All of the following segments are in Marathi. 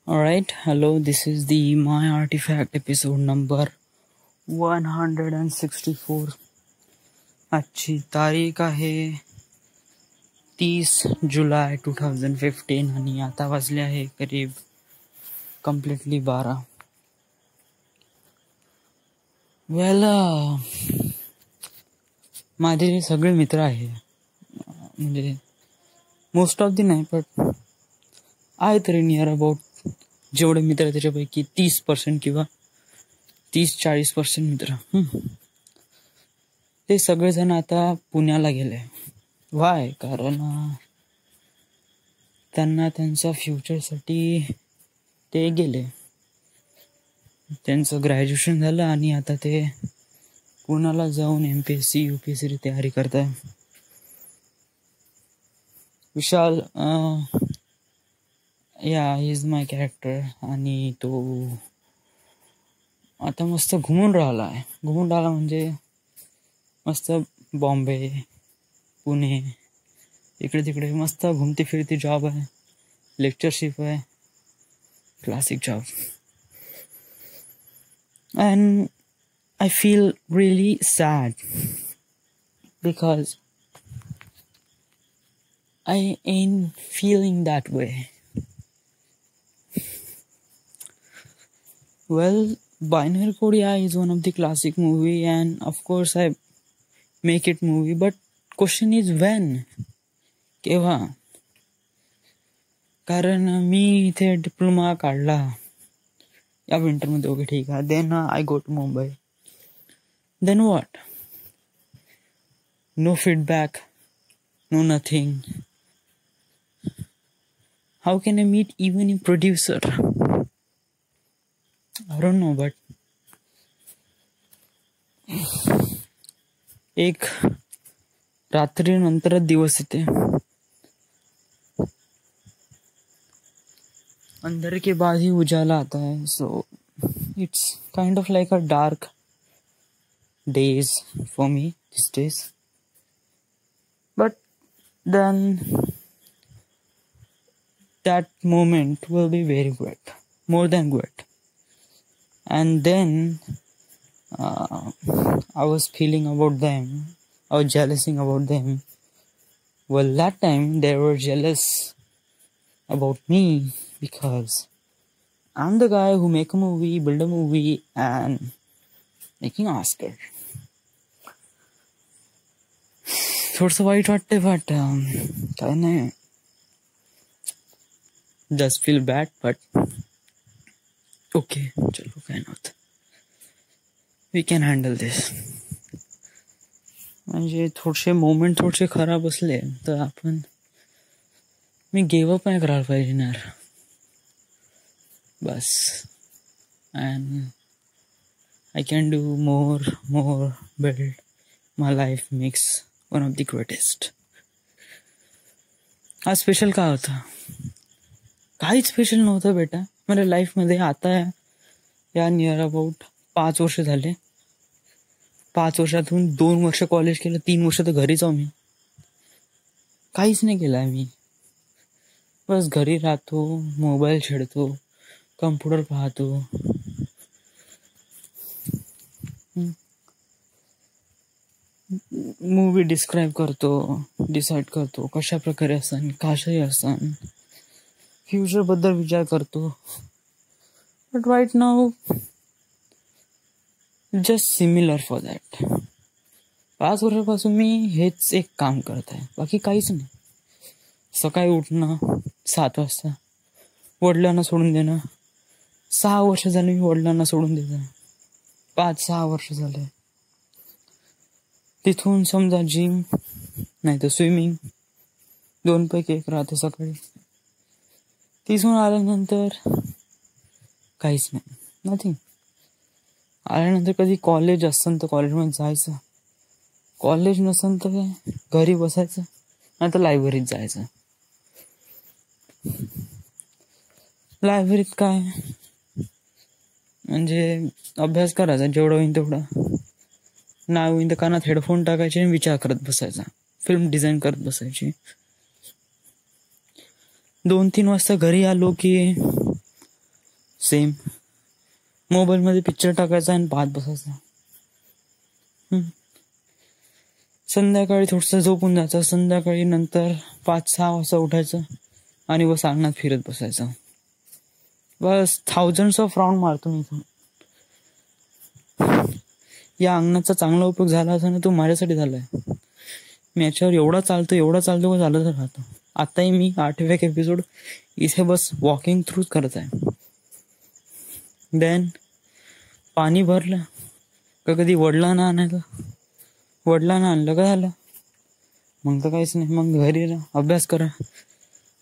Alright, hello, this is the My Artifact episode number 164. आजची तारीख आहे 30 जुलै 2015 आणि आता वाजले आहे करीब कम्प्लिटली 12. वेल माझे सगळे मित्र आहे, म्हणजे मोस्ट ऑफ दी नाही पण आहे तरी नियर अबाउट जेवढे मित्र आहे त्याच्यापैकी 30% किंवा 30-40% मित्र ते सगळेजण आता पुण्याला गेले. वाय? कारण त्यांना त्यांच्या फ्युचरसाठी ते गेले. त्यांचं ग्रॅज्युएशन झालं आणि आता ते पुण्याला जाऊन MPSC UPSC ची तयारी करताय. विशाल ही इज माय कॅरेक्टर आणि तो आता मस्त घुमून राहिला म्हणजे मस्त बॉम्बे पुणे इकडे तिकडे मस्त घुमती फिरती जॉब आहे, लेक्चरशिप आहे, classic job. And I feel really sad because I ain't feeling that way. Well, Binary Code is one of the classic movie and of course I make it movie, but question is when? केव्हा? कारण मी इथे डिप्लोमा काढला या विंटरमध्ये. ओके ठीक आहे. Then I go to Mumbai. Then what? No feedback, no nothing. How can I meet even a producer? I don't know, but एक रात्री नंतरच दिवस येते. अंधेरे के बाद ही उजाला आता है. So it's kind of like a dark days for me these days. But then that moment will be very good, more than good. And then I was feeling about them, I was jealousing about them. Well, that time they were jealous about me because I'm the guy who make a movie, build a movie and making Oscar. थोडंसं वाईट वाटतंय बट काय नाही, just feel bad but okay, चलो काय नव्हतं, we can handle this. म्हणजे थोडेसे मोमेंट थोडेसे खराब असले तर मी गिव्ह अप नाही करायला पाहिजे ना बस. And I can do more, build my life, makes one of the greatest. आज स्पेशल काय होता? काहीच स्पेशल नव्हतं बेटा माझ्या लाईफमध्ये. आता या नियर अबाउट 5 वर्ष झाले. 5 वर्षातून 2 वर्ष कॉलेज केलं, 3 वर्ष तर घरी जाऊ. मी काहीच नाही केलं मी. बस घरी राहतो, मोबाईल खेळतो, कम्प्युटर पाहतो. मूवी डिस्क्राईब करतो, डिसाईड करतो कशा प्रकारे असन, कशाही असन, फ्युचर बद्दल विचार करतो. But right now just similar for that. 5 वर्षापासून मी हेच एक काम करत आहे, बाकी काहीच नाही. सकाळी उठणं 7 वाजता, वडिलांना सोडून देणं. 6 वर्ष झाले मी वडिलांना सोडून देतो. 5-6 वर्ष झाले. तिथून समजा जिम नाही तर स्विमिंग, 2 पैकी 1 राहते सकाळी. तिथून आल्यानंतर काहीच नाही, नथिंग. आल्यानंतर कधी कॉलेज असतं तर कॉलेजमध्ये जायचं, कॉलेज नसेल तर घरी बसायचं, नाही तर लायब्ररीत जायचं. लायब्ररीत काय म्हणजे अभ्यास करायचा जेवढं होईल तेवढं. नाही होईल तर कानात हेडफोन टाकायचे आणि विचार करत बसायचा, फिल्म डिझाईन करत बसायची. 2-3 वाजता घरी आलो की सेम. मोबाईलमध्ये पिक्चर टाकायचा आणि पाहत बसायचा. संध्याकाळी थोडंसं झोपून जायचं. संध्याकाळी नंतर 5-6 वाजता उठायचं आणि बस अंगणात फिरत बसायचं. बस थाउजंड्स ऑफ राऊंड मारतो मी. या अंगणाचा चांगला उपयोग झाला असं ना, तो माझ्यासाठी झालाय. मी याच्यावर एवढा चालतो का झालं तर राहतो. आताही मी 8व्या एपिसोड इथे बस वॉकिंग थ्रू करत आहे. देन पाणी भरलं का कधी वडिलांना आणायचं. वडिलांना आणलं का झालं, मग तर काहीच नाही. मग घरी अभ्यास करा,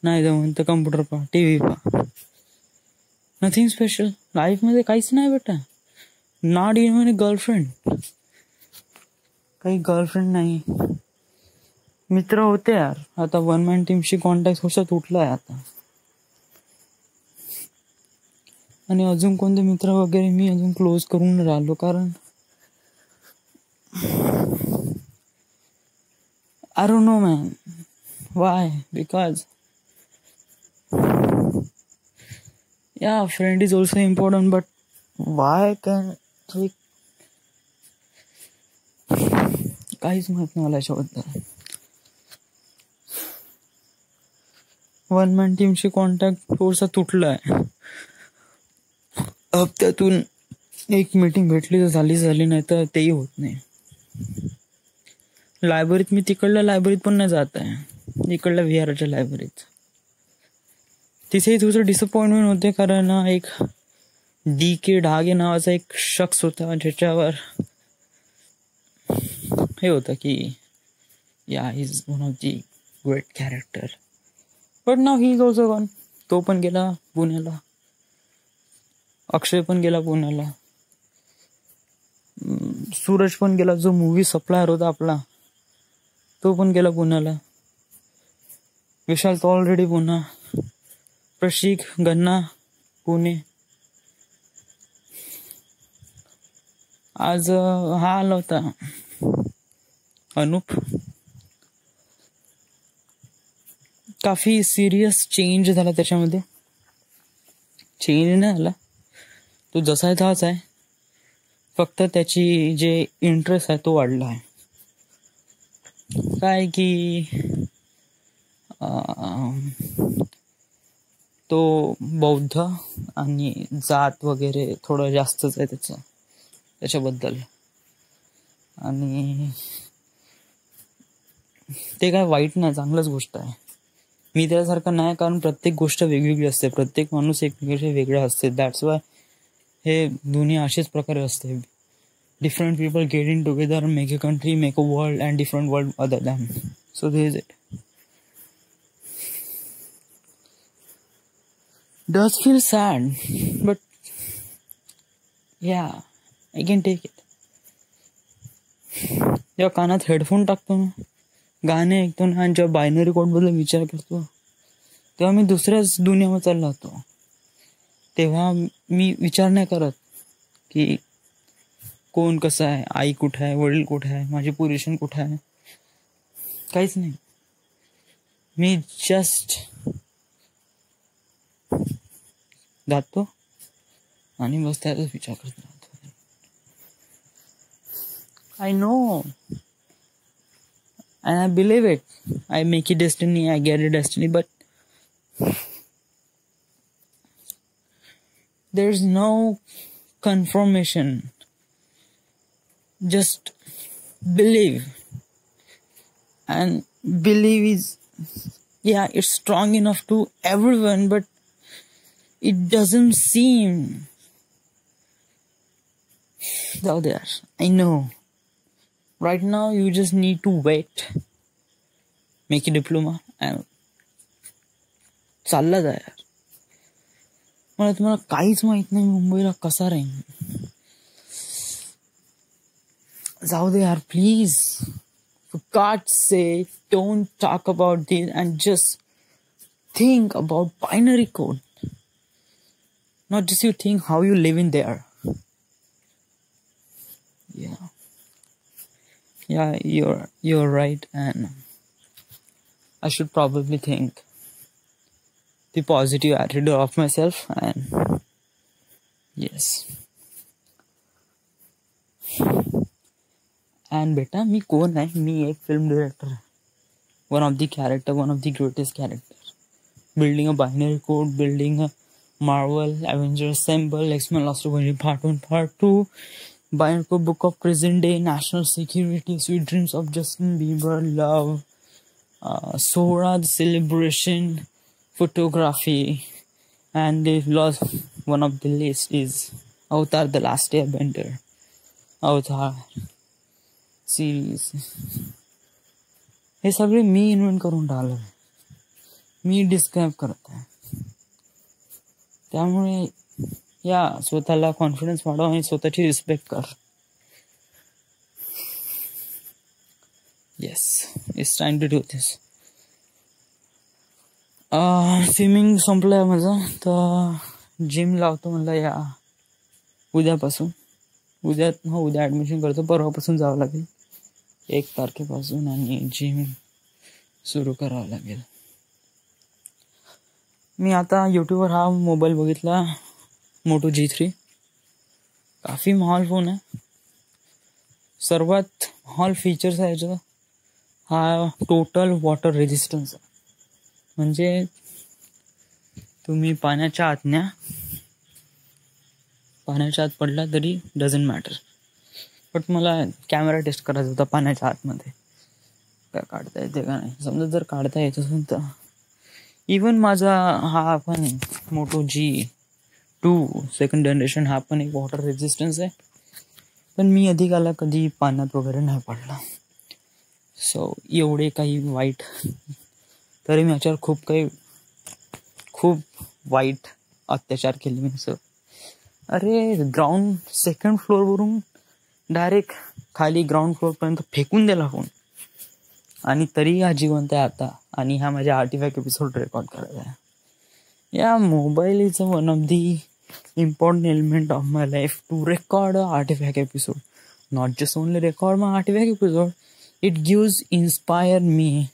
नाही जमून तर कम्प्युटर पहा, TV पहा. नथिंग स्पेशल लाईफमध्ये, काहीच नाही बेटा. Not even a girlfriend. काही गर्लफ्रेंड नाही. मित्र होते यार, आता वन मॅन टीमशी कॉन्टॅक्ट थोडासा तुटलाय आता. आणि अजून कोणते मित्र वगैरे मी अजून क्लोज करून राहिलो, कारण I don't know, man. Why? Because yeah, friend is also important, but why can't we? काहीच माहित नाही मला याच्याबद्दल. वन मॅन टीमशी कॉन्टॅक्ट थोडासा तुटलाय. हप्त्यातून एक मीटिंग भेटली तर झाली, नाही तर तेही होत नाही. लायब्ररीत मी तिकडल्या लायब्ररीत पण नाही जात आहे, इकडल्या विहाराच्या लायब्ररीत. तिथेही थोडंसं डिसअपॉइंटमेंट होते, कारण एक DK ढागे नावाचा एक शख्स होता, ज्याच्यावर हे होतं की या is one of the great character, but now he is also gone. तो पण गेला पुण्याला, अक्षय पण गेला पुण्याला, सूरज पण गेला, जो मूवी सप्लायर होता आपला तो पण गेला पुण्याला. विशाल तो ऑलरेडी पुणा, प्रशिक गन्ना पुणे. आज हा आला होता अनूप. काफी सिरियस चेंज झाला त्याच्यामध्ये. चेंज नाही झाला, तो जसा आहे तसाच आहे, फक्त त्याची जे इंटरेस्ट आहे तो वाढला आहे. काय की तो बौद्ध आणि जात वगैरे थोडं जास्तच आहे त्याच्याबद्दल. आणि ते काय वाईट नाही, चांगलंच गोष्ट आहे. मी त्यासारखं नाही, कारण प्रत्येक गोष्ट वेगवेगळी असते, प्रत्येक माणूस एकमेकांशी वेगळा असते. दॅट्स वाय हे दुनिया अशाच प्रकारे असते. Different people getting together, make a country, make a world, and different world other than. So there is it. Does feel sad, but yeah, I can take it. जेव्हा कानात हेडफोन टाकतो ना, गाणे ऐकतो ना, आणि जेव्हा बायनरी कोडबद्दल विचार करतो, तेव्हा मी दुसऱ्याच दुनियामध्ये चालला होतो. तेव्हा मी विचार नाही करत की कोण कसं आहे, आई कुठं आहे, वडील कुठं आहे, माझी पोझिशन कुठं आहे, काहीच नाही. मी जस्ट जातो आणि बस त्याचाच विचार करत राहतो. I know and I believe it. I make it destiny, I get a destiny, but there's no confirmation. Just believe, and believe is, yeah, it's strong enough to everyone, but it doesn't seem out there. I know. Right now you just need to wait, make a diploma and चालला जा यार. मला तुम्हाला काहीच माहित नाही मुंबईला कसा राहीन. जाऊ दे यार, please, for God's sake, don't talk about this and just think about binary code. Not just you think how you live in there. Yeah, you're right, and I should probably think the positive attitude of myself and yes. And बेटा मी कोण आहे? मी एक फिल्म डिरेक्टर आहे. One of the greatest character. Building a binary code, building a Marvel, Avengers, Assemble, X-Men Lost Origin Part 1, Part 2, Bionicle Book of Present Day, National Security, Sweet Dreams of Justin Bieber, Love, Sora, The Celebration, Photography, and the last one of the list is Avatar: The Last Airbender. Avatar series. हे सगळे मी इन्व्हेंट करून टाकलं, मी डिस्क्राईब करत आहे. त्यामुळे या स्वतःला कॉन्फिडन्स वाढव आणि स्वतःची रिस्पेक्ट कर. Yes, it's time to do this. Swimming संपलंय माझं, तर जिम लावतो म्हणलं या उद्यापासून. उद्या ॲडमिशन करतो, परवापासून जावं लागेल 1 तारखेपासून, आणि जिम सुरू करावं लागेल. मी आता यूट्यूबवर हा मोबाईल बघितला, मोटो G3. काफी महाल फोन आहे. सर्वात महाल फीचर्स आहे याचं हा टोटल वॉटर रेजिस्टन्स आहे. म्हणजे तुम्ही पाण्याच्या आत पडला तरी डझंट मॅटर. बट मला कॅमेरा टेस्ट करायचा होता पाण्याच्या आतमध्ये, काय काढता येते का नाही. समजा जर काढता येत असेल तर इवन माझा हा पण मोटो G2 सेकंड जनरेशन हा पण एक वॉटर रेजिस्टन्स आहे. पण मी अधिकाला कधी पाण्यात वगैरे नाही पडला. सो एवढे काही वाईट, तरी मी याच्यावर खूप वाईट अत्याचार केले मी. सर अरे सेकंड फ्लोअरवरून डायरेक्ट खाली ग्राउंड फ्लोअरपर्यंत फेकून दिला फोन, आणि तरी हा जिवंत आहे आता, आणि हा माझ्या आर्टिफॅक्ट एपिसोड रेकॉर्ड करायचा आहे. या mobile is one of the important element of my life to record an artifact episode. Not just only record my artifact episode, it gives inspire me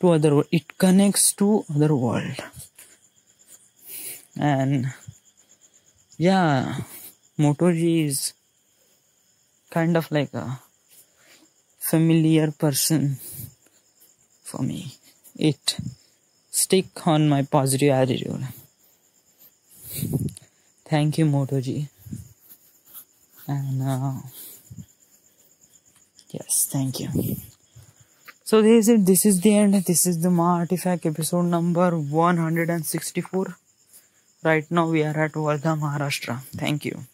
to other world. It connects to other world. And yeah, Moto G is kind of like a familiar person for me. It stick on my positive attitude. Thank you, Moto G. And yes, thank you. So this is the end. This is the Artifact episode number 164. Right now we are at Wardha, Maharashtra. Thank you.